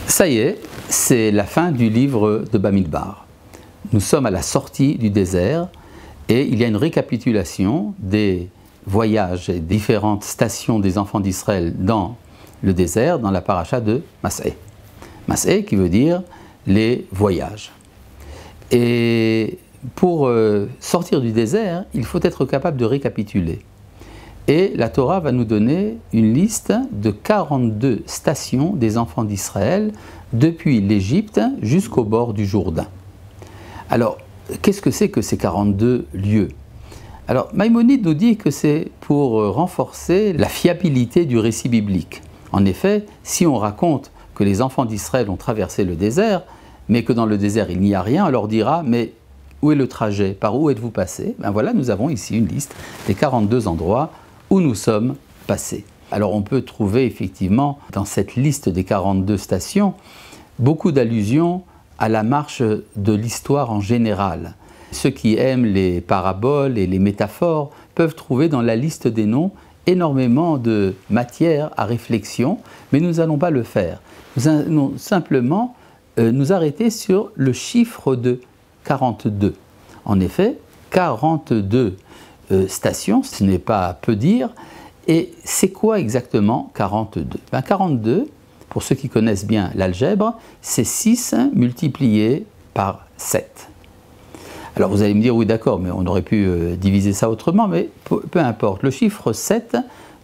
Ça y est, c'est la fin du livre de Bamidbar. Nous sommes à la sortie du désert et il y a une récapitulation des voyages et différentes stations des enfants d'Israël dans le désert, dans la paracha de Mas'eh. Mas'eh qui veut dire les voyages. Et pour sortir du désert, il faut être capable de récapituler. Et la Torah va nous donner une liste de 42 stations des enfants d'Israël depuis l'Égypte jusqu'au bord du Jourdain. Alors, qu'est-ce que c'est que ces 42 lieux? Alors, Maïmonide nous dit que c'est pour renforcer la fiabilité du récit biblique. En effet, si on raconte que les enfants d'Israël ont traversé le désert, mais que dans le désert il n'y a rien, on leur dira « mais où est le trajet? Par où êtes-vous passé ?» Ben voilà, nous avons ici une liste des 42 endroits où nous sommes passés. Alors on peut trouver effectivement dans cette liste des 42 stations beaucoup d'allusions à la marche de l'histoire en général. Ceux qui aiment les paraboles et les métaphores peuvent trouver dans la liste des noms énormément de matière à réflexion, mais nous n'allons pas le faire. Nous allons simplement nous arrêter sur le chiffre de 42. En effet, 42 stations, ce n'est pas peu dire. Et c'est quoi exactement 42 ? 42, pour ceux qui connaissent bien l'algèbre, c'est 6 multiplié par 7. Alors vous allez me dire, oui d'accord, mais on aurait pu diviser ça autrement, mais peu importe. Le chiffre 7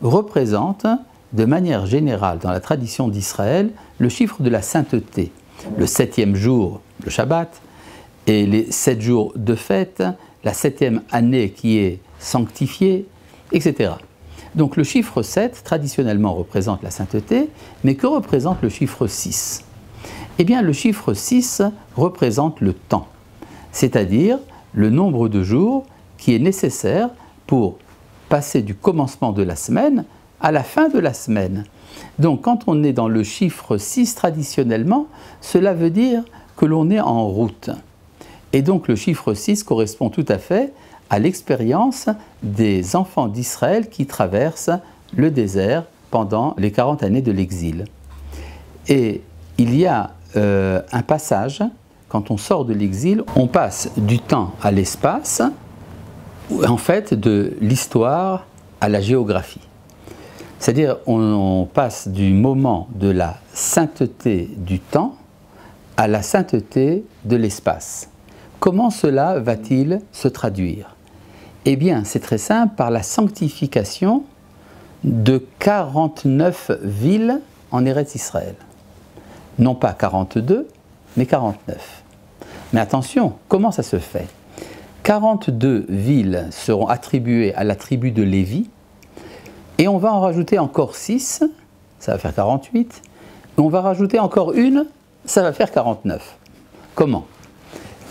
représente, de manière générale, dans la tradition d'Israël, le chiffre de la sainteté. Le 7e jour, le Shabbat, et les 7 jours de fête, la 7e année qui est sanctifiée, etc. Donc le chiffre 7, traditionnellement, représente la sainteté, mais que représente le chiffre 6 ? Eh bien, le chiffre 6 représente le temps, c'est-à-dire le nombre de jours qui est nécessaire pour passer du commencement de la semaine à la fin de la semaine. Donc quand on est dans le chiffre 6 traditionnellement, cela veut dire que l'on est en route. Et donc le chiffre 6 correspond tout à fait à l'expérience des enfants d'Israël qui traversent le désert pendant les 40 années de l'exil. Et il y a un passage, quand on sort de l'exil, on passe du temps à l'espace, en fait de l'histoire à la géographie. C'est-à-dire on passe du moment de la sainteté du temps à la sainteté de l'espace. Comment cela va-t-il se traduire ? Eh bien, c'est très simple, par la sanctification de 49 villes en Eretz Israël. Non pas 42, mais 49. Mais attention, comment ça se fait ? 42 villes seront attribuées à la tribu de Lévi, et on va en rajouter encore 6, ça va faire 48, et on va rajouter encore une, ça va faire 49. Comment ?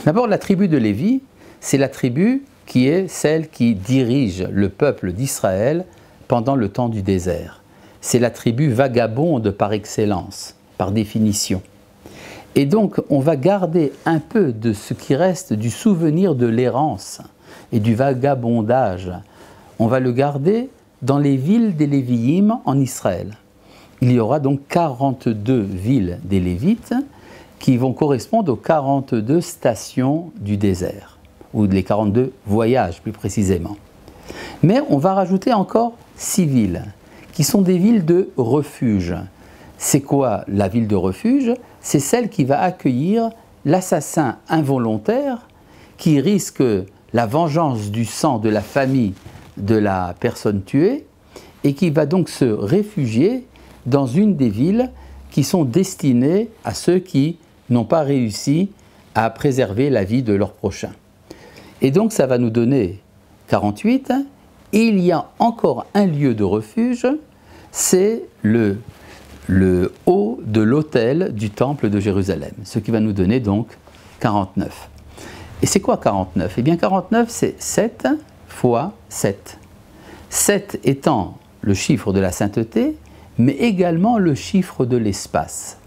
D'abord, la tribu de Lévi, c'est la tribu qui est celle qui dirige le peuple d'Israël pendant le temps du désert. C'est la tribu vagabonde par excellence, par définition. Et donc, on va garder un peu de ce qui reste du souvenir de l'errance et du vagabondage. On va le garder dans les villes des Léviïm en Israël. Il y aura donc 42 villes des Lévites qui vont correspondre aux 42 stations du désert, ou les 42 voyages plus précisément. Mais on va rajouter encore 6 villes, qui sont des villes de refuge. C'est quoi la ville de refuge ? C'est celle qui va accueillir l'assassin involontaire qui risque la vengeance du sang de la famille de la personne tuée et qui va donc se réfugier dans une des villes qui sont destinées à ceux qui n'ont pas réussi à préserver la vie de leur prochain. Et donc ça va nous donner 48. Et il y a encore un lieu de refuge, c'est le haut de l'autel du temple de Jérusalem, ce qui va nous donner donc 49. Et c'est quoi 49 ? Eh bien 49 c'est 7 fois 7. 7 étant le chiffre de la sainteté, mais également le chiffre de l'espace.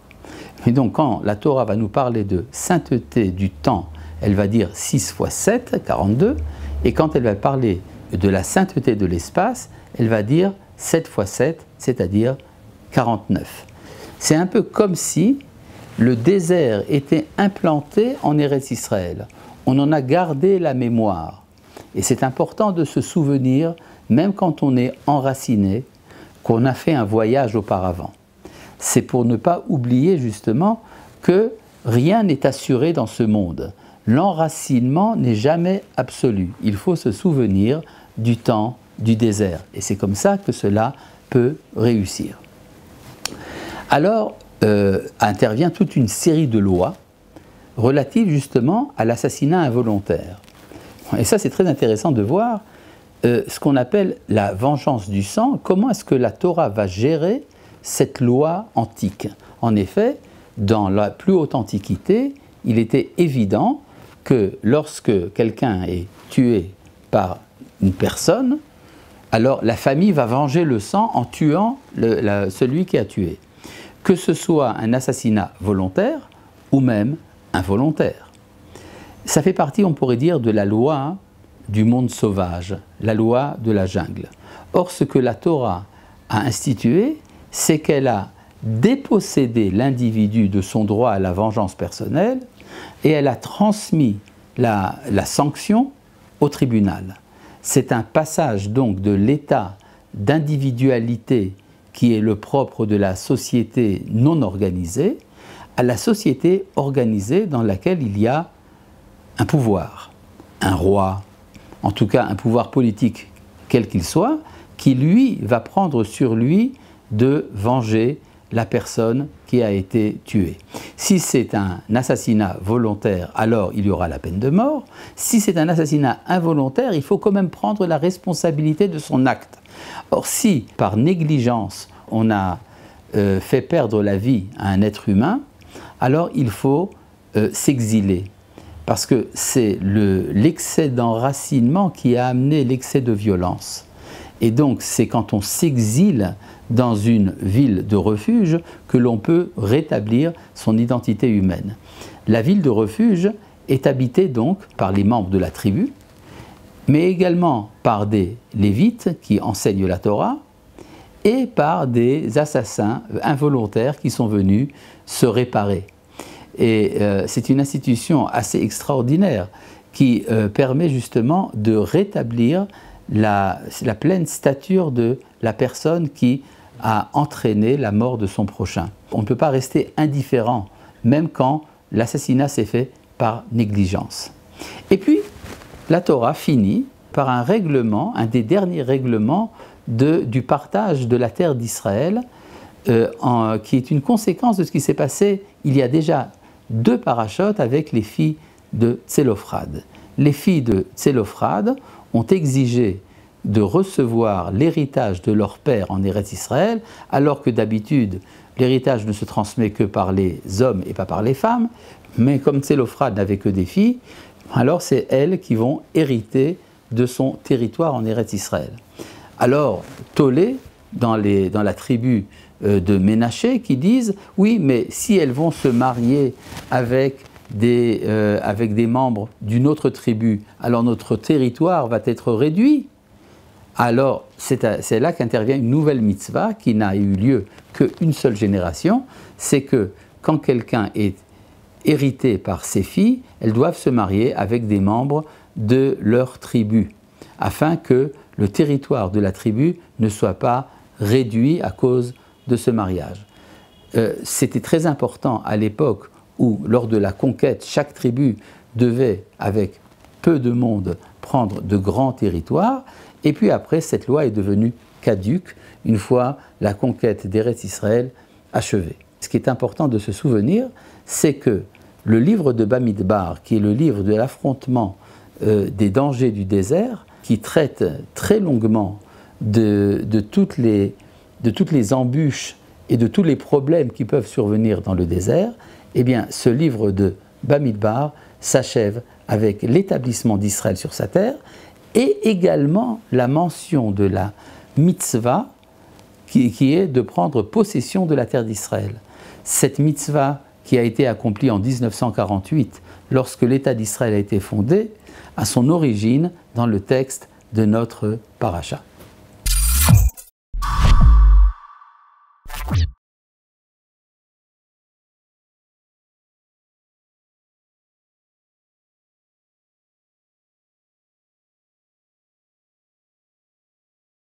Et donc quand la Torah va nous parler de sainteté du temps, elle va dire 6 fois 7, 42, et quand elle va parler de la sainteté de l'espace, elle va dire 7 fois 7, c'est-à-dire 49. C'est un peu comme si le désert était implanté en Eretz Israël. On en a gardé la mémoire. Et c'est important de se souvenir, même quand on est enraciné, qu'on a fait un voyage auparavant. C'est pour ne pas oublier justement que rien n'est assuré dans ce monde. L'enracinement n'est jamais absolu. Il faut se souvenir du temps du désert. Et c'est comme ça que cela peut réussir. Alors, intervient toute une série de lois relatives justement à l'assassinat involontaire. Et ça, c'est très intéressant de voir ce qu'on appelle la vengeance du sang. Comment est-ce que la Torah va gérer cette loi antique? En effet, dans la plus haute antiquité, il était évident que lorsque quelqu'un est tué par une personne, alors la famille va venger le sang en tuant celui qui a tué. Que ce soit un assassinat volontaire ou même involontaire. Ça fait partie, on pourrait dire, de la loi du monde sauvage, la loi de la jungle. Or, ce que la Torah a institué, c'est qu'elle a dépossédé l'individu de son droit à la vengeance personnelle et elle a transmis la sanction au tribunal. C'est un passage donc de l'état d'individualité qui est le propre de la société non organisée à la société organisée dans laquelle il y a un pouvoir, un roi, en tout cas un pouvoir politique quel qu'il soit, qui lui va prendre sur lui de venger la personne qui a été tuée. Si c'est un assassinat volontaire, alors il y aura la peine de mort. Si c'est un assassinat involontaire, il faut quand même prendre la responsabilité de son acte. Or, si par négligence on a fait perdre la vie à un être humain, alors il faut s'exiler. Parce que c'est l'excès d'enracinement qui a amené l'excès de violence. Et donc c'est quand on s'exile dans une ville de refuge que l'on peut rétablir son identité humaine. La ville de refuge est habitée donc par les membres de la tribu, mais également par des lévites qui enseignent la Torah et par des assassins involontaires qui sont venus se réparer. Et c'est une institution assez extraordinaire qui permet justement de rétablir la pleine stature de la personne qui a entraîné la mort de son prochain. On ne peut pas rester indifférent, même quand l'assassinat s'est fait par négligence. Et puis, la Torah finit par un règlement, un des derniers règlements du partage de la terre d'Israël, qui est une conséquence de ce qui s'est passé il y a déjà 2 parashotes avec les filles de Tsélophrad. Les filles de Tsélophrad ont exigé de recevoir l'héritage de leur père en Eretz Israël, alors que d'habitude, l'héritage ne se transmet que par les hommes et pas par les femmes, mais comme Tsélophrad n'avait que des filles, alors c'est elles qui vont hériter de son territoire en Eretz Israël. Alors, Tolé, dans la tribu de Ménaché, qui disent « Oui, mais si elles vont se marier avec des membres d'une autre tribu, alors notre territoire va être réduit. » Alors, c'est là qu'intervient une nouvelle mitzvah qui n'a eu lieu qu'une seule génération, c'est que quand quelqu'un est hérité par ses filles, elles doivent se marier avec des membres de leur tribu, afin que le territoire de la tribu ne soit pas réduit à cause de ce mariage. C'était très important à l'époque où, lors de la conquête, chaque tribu devait, avec peu de monde, prendre de grands territoires, et puis après, cette loi est devenue caduque une fois la conquête d'Eretz Israël achevée. Ce qui est important de se souvenir, c'est que le livre de Bamidbar, qui est le livre de l'affrontement des dangers du désert, qui traite très longuement de toutes les embûches et de tous les problèmes qui peuvent survenir dans le désert, eh bien, ce livre de Bamidbar s'achève avec l'établissement d'Israël sur sa terre et également la mention de la mitzvah qui est de prendre possession de la terre d'Israël. Cette mitzvah qui a été accomplie en 1948 lorsque l'État d'Israël a été fondé, a son origine dans le texte de notre paracha.